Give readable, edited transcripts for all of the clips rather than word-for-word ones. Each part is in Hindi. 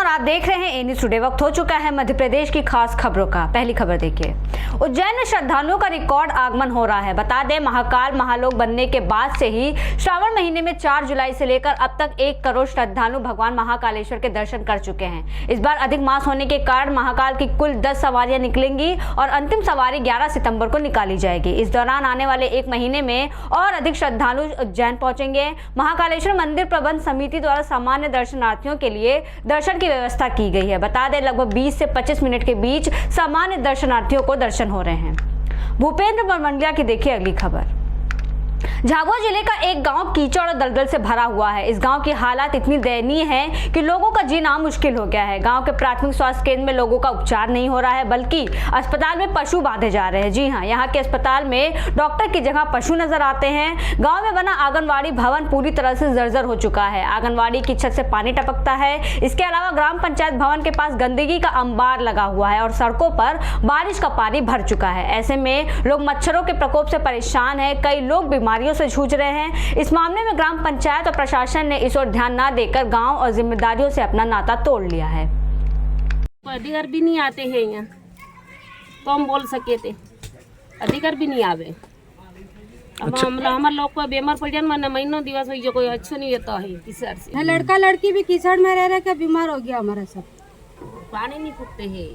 आप देख रहे हैं ए न्यूज़ टुडे। वक्त हो चुका है मध्य प्रदेश की खास खबरों का। पहली खबर देखिए, उज्जैन में श्रद्धालुओं का रिकॉर्ड आगमन हो रहा है। बता दें, महाकाल महालोक बनने के बाद से ही श्रावण महीने में 4 जुलाई से लेकर अब तक 1 करोड़ श्रद्धालु भगवान महाकालेश्वर के दर्शन कर चुके हैं। इस बार अधिक मास होने के कारण महाकाल की कुल 10 सवारियां निकलेंगी और अंतिम सवारी 11 सितंबर को निकाली जाएगी। इस दौरान आने वाले 1 महीने में और अधिक श्रद्धालु उज्जैन पहुंचेंगे। महाकालेश्वर मंदिर प्रबंध समिति द्वारा सामान्य दर्शनार्थियों के लिए दर्शन की व्यवस्था की गई है। बता दें, लगभग 20 से 25 मिनट के बीच सामान्य दर्शनार्थियों को दर्शन हो रहे हैं। भूपेंद्र बरमंडलिया की देखिए अगली खबर। झाबुआ जिले का एक गांव कीचड़ और दलदल से भरा हुआ है। इस गांव की हालात इतनी दयनीय है कि लोगों का जीना मुश्किल हो गया है। गांव के प्राथमिक स्वास्थ्य केंद्र में लोगों का उपचार नहीं हो रहा है, बल्कि अस्पताल में पशु बांधे जा रहे हैं। जी हां, यहां के अस्पताल में डॉक्टर की जगह पशु नजर आते हैं। गांव में बना आंगनवाड़ी भवन पूरी तरह से जर्जर हो चुका है। आंगनवाड़ी की छत से पानी टपकता है। इसके अलावा ग्राम पंचायत भवन के पास गंदगी का अंबार लगा हुआ है और सड़कों पर बारिश का पानी भर चुका है। ऐसे में लोग मच्छरों के प्रकोप से परेशान है। कई लोग बीमारियों से जूझ रहे हैं। इस मामले में ग्राम पंचायत और प्रशासन ने इस ओर ध्यान न देकर गांव और जिम्मेदारियों से अपना नाता तोड़ लिया है। अधिकार भी नहीं आते हैं यहाँ, तो हम बोल सके थे अधिकार भी नहीं आवे। अब हमारे लोग को बीमार पड़ जाए मैंने महीनों दिवस हुई जो कोई अच्छा नहीं होता है किसर से। लड़का लड़की भी कीचड़ में रह रहे के बीमार हो गया हमारा सब। पानी नहीं फूटते है।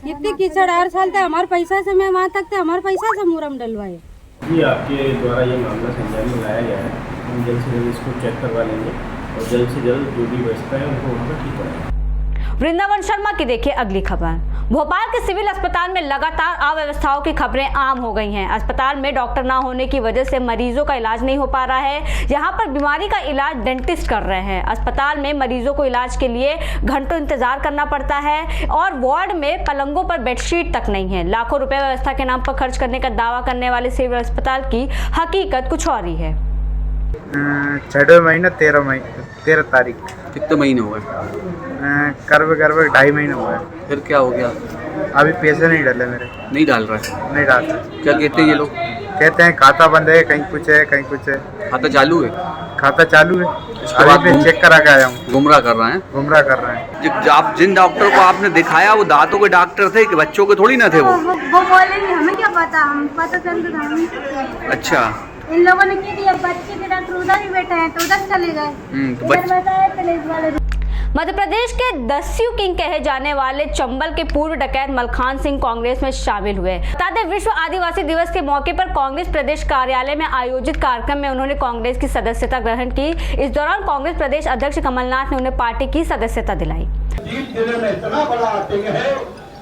इतनी कीचड़ हर साल थे। हमारे पैसा से मैं वहाँ तक थे, हमारे पैसा से मुरम डलवाए। जी, आपके द्वारा ये मामला संज्ञान में लाया गया है। हम जल्द से जल्द इसको चेक करवा लेंगे और जल्द से जल्द जो भी व्यवस्था है उनको वहाँ पर ठीक कराएंगे। वृंदावन शर्मा की देखिए अगली खबर। भोपाल के सिविल अस्पताल में लगातार अव्यवस्थाओं की खबरें आम हो गई हैं। अस्पताल में डॉक्टर ना होने की वजह से मरीजों का इलाज नहीं हो पा रहा है। यहां पर बीमारी का इलाज डेंटिस्ट कर रहे हैं। अस्पताल में मरीजों को इलाज के लिए घंटों इंतजार करना पड़ता है और वार्ड में पलंगों पर बेडशीट तक नहीं है। लाखों रुपए व्यवस्था के नाम पर खर्च करने का दावा करने वाले सिविल अस्पताल की हकीकत कुछ और ही है। 6वें महीने 13 तारीख। कितने महीने हुए? करवे 2.5 महीने हुए। फिर क्या हो गया? अभी पैसे नहीं डाले मेरे। नहीं डाल रहा है? नहीं डाल रहे। क्या कहते हैं ये लोग? कहते हैं खाता बंद है, कहीं कुछ है कहीं कुछ है। खाता चालू है? खाता चालू है। अभी मैं चेक करा के आया हूँ। गुमराह कर रहे हैं? गुमराह कर रहे हैं। आप जिन डॉक्टर को आपने दिखाया वो दांतों के डॉक्टर थे कि बच्चों के थोड़ी ना थे? वो बोले नहीं, हमें क्या पता, हम पता चल रहा। अच्छा, इन लोगों ने की दिया। बच्चे के डॉक्टर उधर ही बैठे हैं तो उधर चले गए। मध्य प्रदेश के दस्यू किंग कहे जाने वाले चंबल के पूर्व डकैत मलखान सिंह कांग्रेस में शामिल हुए। बता दें, विश्व आदिवासी दिवस के मौके पर कांग्रेस प्रदेश कार्यालय में आयोजित कार्यक्रम में उन्होंने कांग्रेस की सदस्यता ग्रहण की। इस दौरान कांग्रेस प्रदेश अध्यक्ष कमलनाथ ने उन्हें पार्टी की सदस्यता दिलाई। जीत देने में इतना बड़ा आतिंग है।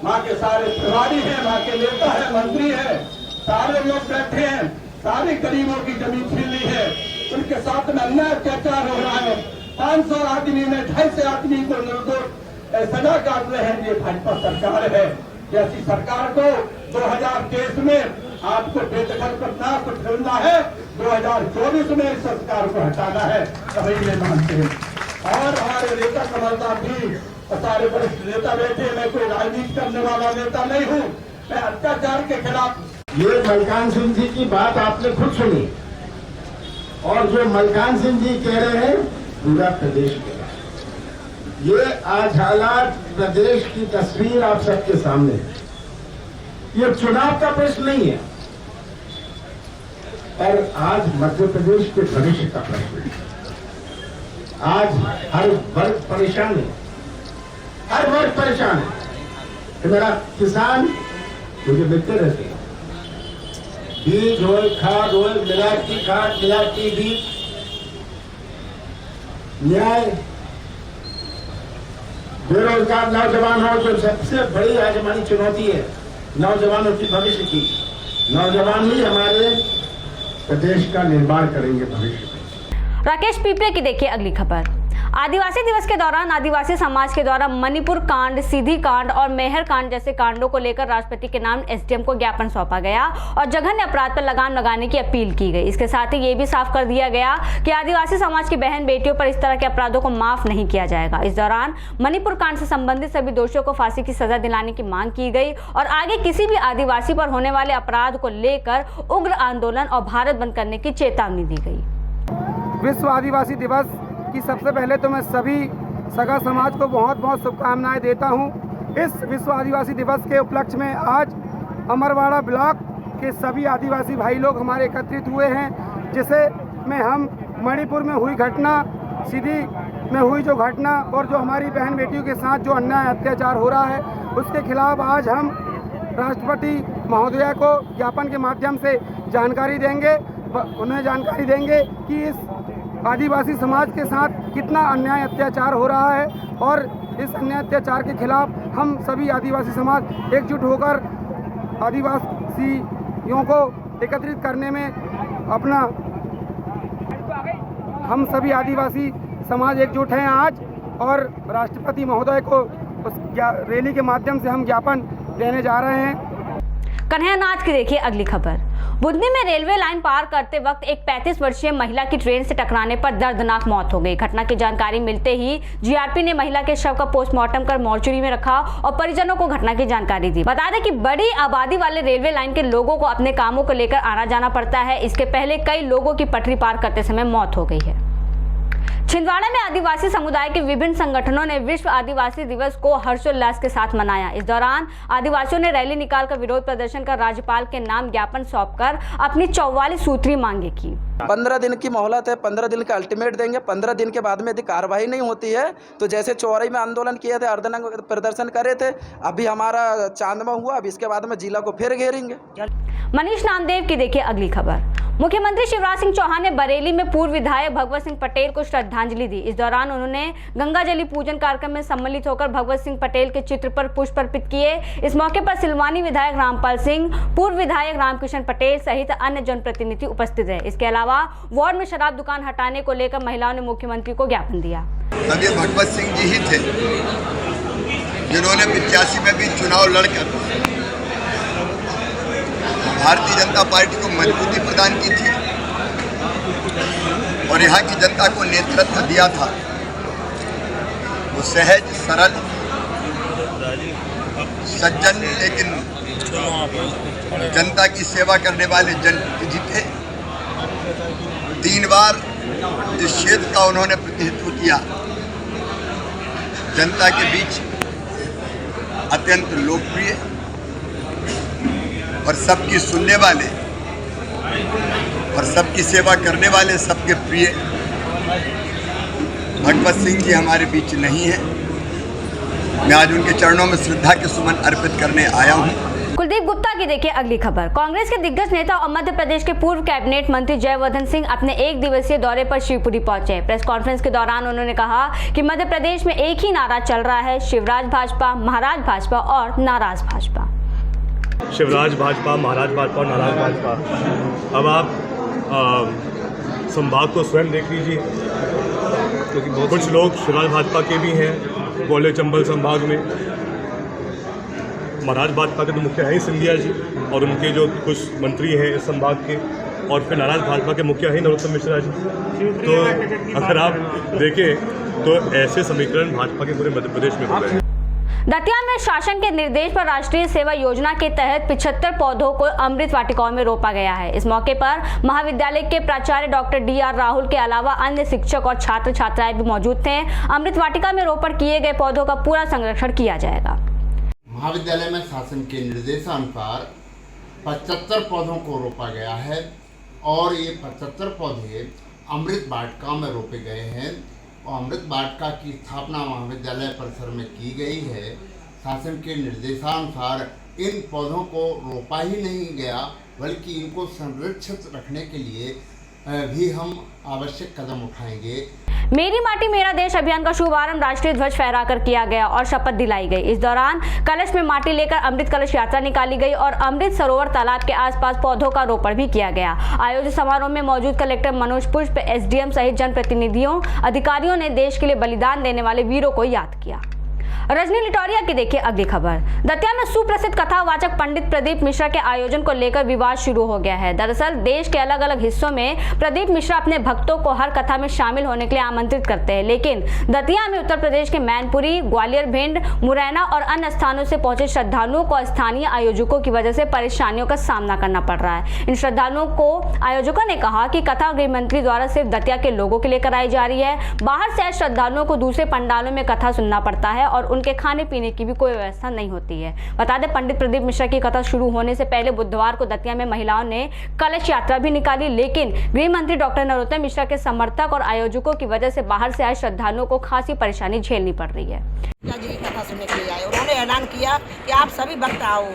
माँ के सारे प्रभारी है, माँ के नेता है, मंत्री है, सारे लोग बैठे हैं, सारे गरीबों की जमीन छीन ली है, उनके साथ में अन्याय अत्याचार हो रहा है। 500 आदमी में 250 आदमी को निर्दोष सजा काट रहे हैं। ये भाजपा सरकार है। ऐसी सरकार को 2023 में आपको बेदखल करना, कुछ करना है। 2024 में इस सरकार को हटाना है, तभी ये मानते हैं। और हमारे नेता कमलनाथ भी सारे वरिष्ठ नेता बैठे। मैं कोई राजनीति करने वाला नेता नहीं हूँ। मैं अत्याचार के खिलाफ। ये मलखान सिंह जी की बात आपने खुद सुनी और जो मलखान सिंह जी कह रहे हैं पूरा प्रदेश में ये आज हालात, प्रदेश की तस्वीर आप सबके सामने है। ये चुनाव का प्रश्न नहीं है, पर आज मध्य प्रदेश के भविष्य का प्रश्न है। आज हर वर्ग परेशान है, हर वर्ग परेशान है। तो मेरा किसान मुझे मिलते रहते हैं, बीज हो, खाद हो, मिलावटी खाद, मिलावटी बीज, न्याय, बेरोजगार नौजवान हो, जो सबसे बड़ी आज हमारी चुनौती है नौजवानों की भविष्य की। नौजवान ही हमारे प्रदेश का निर्माण करेंगे भविष्य में। राकेश पीपले की देखिए अगली खबर। आदिवासी दिवस के दौरान आदिवासी समाज के द्वारा मणिपुर कांड, सीधी कांड और मेहर कांड जैसे कांडों को लेकर राष्ट्रपति के नाम एसडीएम को ज्ञापन सौंपा गया और जघन्य अपराध पर लगाम लगाने की अपील की गई। इसके साथ ही ये भी साफ कर दिया गया कि आदिवासी समाज की बहन बेटियों पर इस तरह के अपराधों को माफ नहीं किया जाएगा। इस दौरान मणिपुर कांड से संबंधित सभी दोषियों को फांसी की सजा दिलाने की मांग की गई और आगे किसी भी आदिवासी पर होने वाले अपराध को लेकर उग्र आंदोलन और भारत बंद करने की चेतावनी दी गई। विश्व आदिवासी दिवस की सबसे पहले तो मैं सभी सगा समाज को बहुत बहुत शुभकामनाएं देता हूं। इस विश्व आदिवासी दिवस के उपलक्ष्य में आज अमरवाड़ा ब्लॉक के सभी आदिवासी भाई लोग हमारे एकत्रित हुए हैं, जिसे में हम मणिपुर में हुई घटना, सीधी में हुई जो घटना और जो हमारी बहन बेटियों के साथ जो अन्याय अत्याचार हो रहा है उसके खिलाफ आज हम राष्ट्रपति महोदया को ज्ञापन के माध्यम से जानकारी देंगे, उन्हें जानकारी देंगे कि इस आदिवासी समाज के साथ कितना अन्याय अत्याचार हो रहा है और इस अन्याय अत्याचार के खिलाफ हम सभी आदिवासी समाज एकजुट होकर आदिवासियों को एकत्रित करने में अपना, हम सभी आदिवासी समाज एकजुट हैं आज और राष्ट्रपति महोदय को उस रैली के माध्यम से हम ज्ञापन देने जा रहे हैं। कन्हैया नाथ की देखिए अगली खबर। बुधनी में रेलवे लाइन पार करते वक्त एक 35 वर्षीय महिला की ट्रेन से टकराने पर दर्दनाक मौत हो गई। घटना की जानकारी मिलते ही जीआरपी ने महिला के शव का पोस्टमार्टम कर मोर्चरी में रखा और परिजनों को घटना की जानकारी दी। बता दें कि बड़ी आबादी वाले रेलवे लाइन के लोगों को अपने कामों को लेकर आना जाना पड़ता है। इसके पहले कई लोगों की पटरी पार करते समय मौत हो गई है। छिंदवाड़ा में आदिवासी समुदाय के विभिन्न संगठनों ने विश्व आदिवासी दिवस को हर्षोल्लास के साथ मनाया। इस दौरान आदिवासियों ने रैली निकालकर विरोध प्रदर्शन कर राज्यपाल के नाम ज्ञापन सौंपकर अपनी 44 सूत्री मांगे की। 15 दिन की मोहलत है, 15 दिन का अल्टीमेट देंगे। 15 दिन के बाद में यदि कार्रवाई नहीं होती है तो जैसे चौराई में आंदोलन किए थे, अर्धनग्न प्रदर्शन करे थे, अभी हमारा चांदमा हुआ, अब इसके बाद में जिला को फिर घेरेंगे। मनीष नामदेव की देखिए अगली खबर। मुख्यमंत्री शिवराज सिंह चौहान ने बरेली में पूर्व विधायक भगवत सिंह पटेल को श्रद्धांजलि दी। इस दौरान उन्होंने गंगाजली पूजन कार्यक्रम में सम्मिलित होकर भगवत सिंह पटेल के चित्र पर पुष्प अर्पित किए। इस मौके पर सिलवानी विधायक रामपाल सिंह, पूर्व विधायक रामकिशन पटेल सहित अन्य जनप्रतिनिधि उपस्थित रहे। इसके अलावा वार्ड में शराब दुकान हटाने को लेकर महिलाओं ने मुख्यमंत्री को ज्ञापन दिया। तभी भगवत सिंह जी ही थे जिन्होंने 85 में भी चुनाव लड़कर भारतीय जनता पार्टी को मजबूती प्रदान की थी और यहाँ की जनता को नेतृत्व दिया था। वो सहज, सरल, सज्जन लेकिन जनता की सेवा करने वाले जनप्रतिनिधि थे। 3 बार इस क्षेत्र का उन्होंने प्रतिनिधित्व किया। जनता के बीच अत्यंत लोकप्रिय और सबकी सुनने वाले और सबकी सेवा करने वाले, सबके प्रिय भगवत सिंह जी हमारे बीच नहीं है। मैं आज उनके चरणों में श्रद्धा के सुमन अर्पित करने आया हूँ। कुलदीप गुप्ता की देखिए अगली खबर। कांग्रेस के दिग्गज नेता और मध्य प्रदेश के पूर्व कैबिनेट मंत्री जयवर्धन सिंह अपने 1 दिवसीय दौरे पर शिवपुरी पहुंचे। प्रेस कॉन्फ्रेंस के दौरान उन्होंने कहा कि मध्य प्रदेश में एक ही नारा चल रहा है, शिवराज भाजपा, महाराज भाजपा और नाराज भाजपा। शिवराज भाजपा, महाराज भाजपा और नाराज भाजपा। अब आप संभाग को स्वयं देख लीजिए, क्योंकि कुछ लोग शिवराज भाजपा के भी हैं ग्वालियर चंबल संभाग में। महाराज भाजपा के तो मुखिया है ही सिंधिया जी और उनके जो कुछ मंत्री हैं इस संभाग के, और फिर नाराज भाजपा के मुखिया है नरोत्तम मिश्रा जी। तो अगर आप देखें तो ऐसे समीकरण भाजपा के पूरे मध्य प्रदेश में हो गए। दतिया में शासन के निर्देश पर राष्ट्रीय सेवा योजना के तहत 75 पौधों को अमृत वाटिकाओं में रोपा गया है। इस मौके पर महाविद्यालय के प्राचार्य डॉक्टर DR राहुल के अलावा अन्य शिक्षक और छात्र छात्राएं भी मौजूद थे। अमृत वाटिका में रोपण किए गए पौधों का पूरा संरक्षण किया जाएगा। महाविद्यालय में शासन के निर्देशानुसार 75 पौधों को रोपा गया है और ये 75 पौधे अमृत वाटिका में रोपे गए हैं और अमृत वाटिका की स्थापना महाविद्यालय परिसर में की गई है। शासन के निर्देशानुसार इन पौधों को रोपा ही नहीं गया बल्कि इनको संरक्षित रखने के लिए भी हम आवश्यक कदम उठाएंगे। मेरी माटी मेरा देश अभियान का शुभारंभ राष्ट्रीय ध्वज फहराकर किया गया और शपथ दिलाई गई। इस दौरान कलश में माटी लेकर अमृत कलश यात्रा निकाली गई और अमृत सरोवर तालाब के आसपास पौधों का रोपण भी किया गया। आयोजित समारोह में मौजूद कलेक्टर मनोज पुष्प, SDM सहित जनप्रतिनिधियों, अधिकारियों ने देश के लिए बलिदान देने वाले वीरों को याद किया। रजनी लिटौरिया की देखिए अगली खबर। दतिया में सुप्रसिद्ध कथावाचक पंडित प्रदीप मिश्रा के आयोजन को लेकर विवाद शुरू हो गया है। दरअसल देश के अलग अलग हिस्सों में प्रदीप मिश्रा अपने भक्तों को हर कथा में शामिल होने के लिए आमंत्रित करते हैं, लेकिन दतिया में उत्तर प्रदेश के मैनपुरी, ग्वालियर, भिंड, मुरैना और अन्य स्थानों से पहुंचे श्रद्धालुओं को स्थानीय आयोजकों की वजह से परेशानियों का सामना करना पड़ रहा है। इन श्रद्धालुओं को आयोजकों ने कहा कि कथा गृह मंत्री द्वारा सिर्फ दतिया के लोगों के लिए कराई जा रही है। बाहर से आए श्रद्धालुओं को दूसरे पंडालों में कथा सुनना पड़ता है और उनके खाने पीने की भी कोई व्यवस्था नहीं होती है। बता दें, पंडित प्रदीप मिश्रा की कथा शुरू होने से पहले बुधवार को दतिया में महिलाओं ने कलश यात्रा भी निकाली, लेकिन गृह मंत्री डॉक्टर नरोत्तम मिश्रा के समर्थक और आयोजकों की वजह से बाहर से आए श्रद्धालुओं को खासी परेशानी झेलनी पड़ रही है। जी की कथा सुनने के लिए आए, उन्होंने ऐलान किया कि आप सभी भक्त आओ,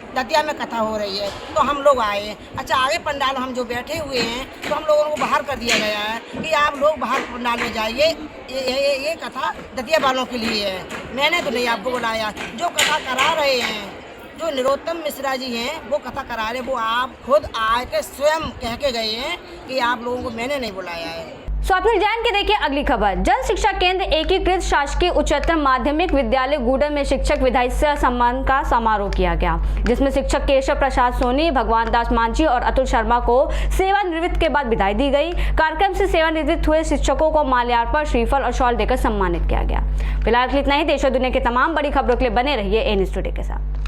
दतिया में कथा हो रही है, तो हम लोग आए। अच्छा, आगे पंडाल हम जो बैठे हुए हैं तो हम लोगों को बाहर कर दिया गया है कि आप लोग बाहर पंडाल में जाइए, ये कथा दतिया वालों के लिए है। मैंने तो नहीं आपको बुलाया। जो कथा करा रहे हैं, जो नरोत्तम मिश्रा जी हैं, वो कथा करा रहे, वो आप खुद आके स्वयं कह के गए हैं कि आप लोगों को मैंने नहीं बुलाया है। स्वप्निल जैन की देखिए अगली खबर। जन शिक्षा केंद्र एकीकृत शासकीय उच्चतर माध्यमिक विद्यालय गूडर में शिक्षक विधायी सम्मान का समारोह किया गया, जिसमें शिक्षक केशव प्रसाद सोनी, भगवान दास मांझी और अतुल शर्मा को सेवानिवृत्त के बाद विदाई दी गई। कार्यक्रम से सेवानिवृत्त हुए शिक्षकों को माल्यार्पण, श्रीफल और शॉल देकर सम्मानित किया गया। फिलहाल इतना ही। देश और दुनिया की तमाम बड़ी खबरों के लिए बने रहिए ए न्यूज़ टुडे के साथ।